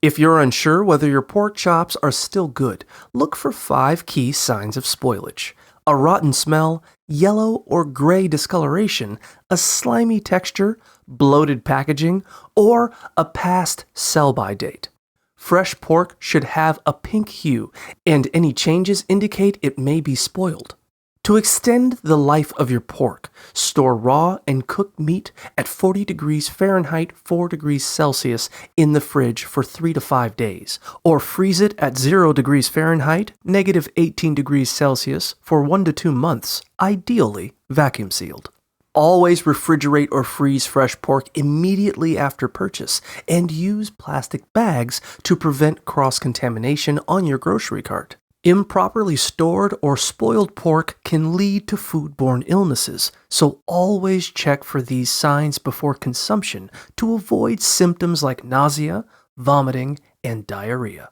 If you're unsure whether your pork chops are still good, look for 5 key signs of spoilage: a rotten smell, yellow or gray discoloration, a slimy texture, bloated packaging, or a past sell-by date. Fresh pork should have a pink hue, and any changes indicate it may be spoiled. To extend the life of your pork, store raw and cooked meat at 40 degrees Fahrenheit, 4 degrees Celsius in the fridge for 3 to 5 days, or freeze it at 0 degrees Fahrenheit, negative 18 degrees Celsius for 1 to 2 months, ideally vacuum sealed. Always refrigerate or freeze fresh pork immediately after purchase, and use plastic bags to prevent cross-contamination on your grocery cart. Improperly stored or spoiled pork can lead to foodborne illnesses, so always check for these signs before consumption to avoid symptoms like nausea, vomiting, and diarrhea.